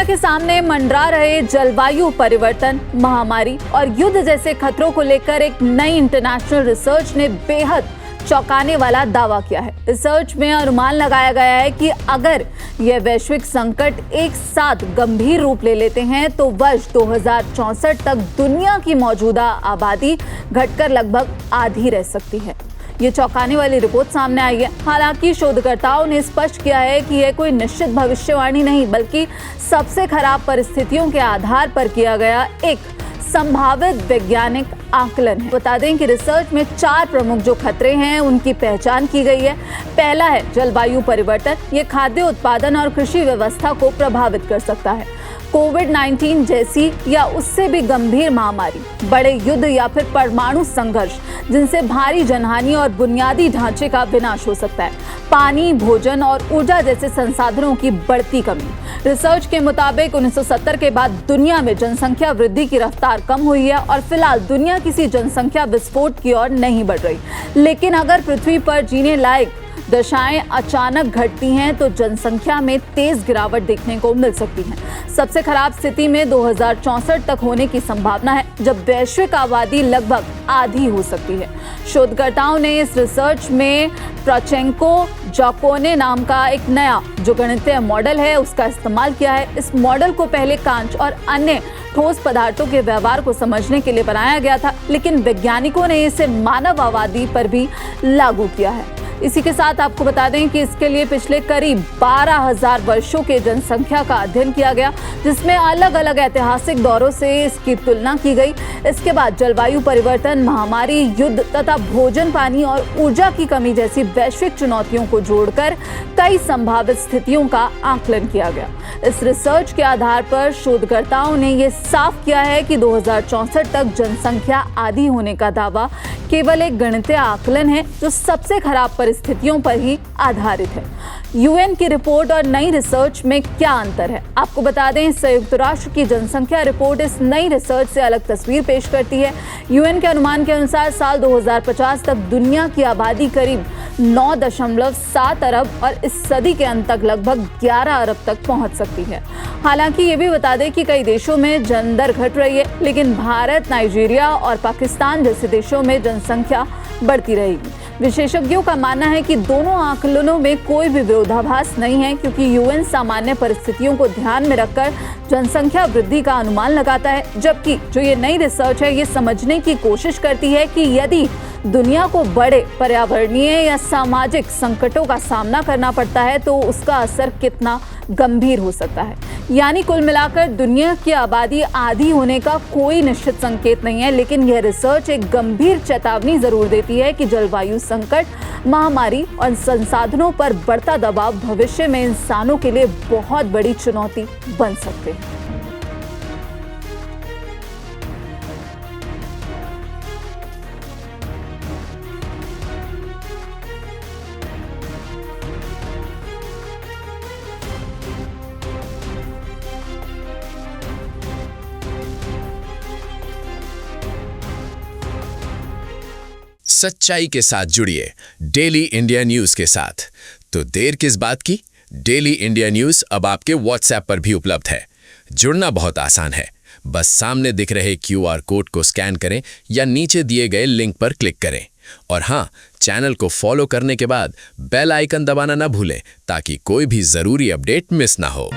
दुनिया के सामने मंडरा रहे जलवायु परिवर्तन, महामारी और युद्ध जैसे खतरों को लेकर एक नई इंटरनेशनल रिसर्च ने बेहद चौंकाने वाला दावा किया है। रिसर्च में अनुमान लगाया गया है कि अगर यह वैश्विक संकट एक साथ गंभीर रूप ले लेते हैं तो वर्ष 2064 तक दुनिया की मौजूदा आबादी घटकर लगभग आधी रह सकती है। ये चौंकाने वाली रिपोर्ट सामने आई है। हालांकि शोधकर्ताओं ने स्पष्ट किया है कि यह कोई निश्चित भविष्यवाणी नहीं, बल्कि सबसे खराब परिस्थितियों के आधार पर किया गया एक संभावित वैज्ञानिक आकलन है। बता दें कि रिसर्च में 4 प्रमुख जो खतरे हैं उनकी पहचान की गई है। पहला है जलवायु परिवर्तन। ये खाद्य उत्पादन और कृषि व्यवस्था को प्रभावित कर सकता है। कोविड-19 जैसी या उससे भी गंभीर महामारी, बड़े युद्ध या फिर परमाणु संघर्ष जिनसे भारी जनहानि और बुनियादी ढांचे का विनाश हो सकता है। पानी, भोजन और ऊर्जा जैसे संसाधनों की बढ़ती कमी। रिसर्च के मुताबिक 1970 के बाद दुनिया में जनसंख्या वृद्धि की रफ्तार कम हुई है और फिलहाल दुनिया किसी जनसंख्या विस्फोट की ओर नहीं बढ़ रही। लेकिन अगर पृथ्वी पर जीने लायक दशाएं अचानक घटती हैं तो जनसंख्या में तेज गिरावट देखने को मिल सकती है। सबसे खराब स्थिति में 2064 तक होने की संभावना है, जब वैश्विक आबादी लगभग आधी हो सकती है। शोधकर्ताओं ने इस रिसर्च में प्रोचेंको-जाकोने नाम का एक नया जो गणितीय मॉडल है उसका इस्तेमाल किया है। इस मॉडल को पहले कांच और अन्य ठोस पदार्थों के व्यवहार को समझने के लिए बनाया गया था, लेकिन वैज्ञानिकों ने इसे मानव आबादी पर भी लागू किया है। इसी के साथ आपको बता दें कि इसके लिए पिछले करीब 12,000 वर्षों के जनसंख्या का अध्ययन किया गया, जिसमें अलग अलग ऐतिहासिक दौरों से इसकी तुलना की गई। इसके बाद जलवायु परिवर्तन, महामारी, युद्ध तथा भोजन, पानी और ऊर्जा की कमी जैसी वैश्विक चुनौतियों को जोड़कर कई संभावित स्थितियों का आकलन किया गया। इस रिसर्च के आधार पर शोधकर्ताओं ने यह साफ किया है कि 2064 तक जनसंख्या आधी होने का दावा केवल एक गणितीय आकलन है जो सबसे खराब परिस्थितियों पर ही आधारित है। यूएन की रिपोर्ट और नई रिसर्च में क्या अंतर है, आपको बता दें संयुक्त राष्ट्र की जनसंख्या रिपोर्ट इस नई रिसर्च से अलग तस्वीर पेश करती है। यूएन के अनुमान के अनुसार साल 2050 तक दुनिया की आबादी करीब 9.7 अरब और इस सदी के अंत तक लगभग 11 अरब तक पहुंच सकती है। हालांकि ये भी बता दें कि कई देशों में जनदर घट रही है, लेकिन भारत, नाइजीरिया और पाकिस्तान जैसे देशों में जनसंख्या बढ़ती रहेगी। विशेषज्ञों का मानना है कि दोनों आकलनों में कोई भी विरोधाभास नहीं है, क्योंकि यूएन सामान्य परिस्थितियों को ध्यान में रखकर जनसंख्या वृद्धि का अनुमान लगाता है, जबकि जो ये नई रिसर्च है ये समझने की कोशिश करती है कि यदि दुनिया को बड़े पर्यावरणीय या सामाजिक संकटों का सामना करना पड़ता है तो उसका असर कितना गंभीर हो सकता है। यानी कुल मिलाकर दुनिया की आबादी आधी होने का कोई निश्चित संकेत नहीं है, लेकिन यह रिसर्च एक गंभीर चेतावनी जरूर देती है कि जलवायु संकट, महामारी और संसाधनों पर बढ़ता दबाव भविष्य में इंसानों के लिए बहुत बड़ी चुनौती बन सकते हैं। सच्चाई के साथ जुड़िए डेली इंडिया न्यूज के साथ। तो देर किस बात की? डेली इंडिया न्यूज अब आपके व्हाट्सएप पर भी उपलब्ध है। जुड़ना बहुत आसान है, बस सामने दिख रहे QR कोड को स्कैन करें या नीचे दिए गए लिंक पर क्लिक करें। और हाँ, चैनल को फॉलो करने के बाद बेल आइकन दबाना ना भूलें ताकि कोई भी जरूरी अपडेट मिस ना हो।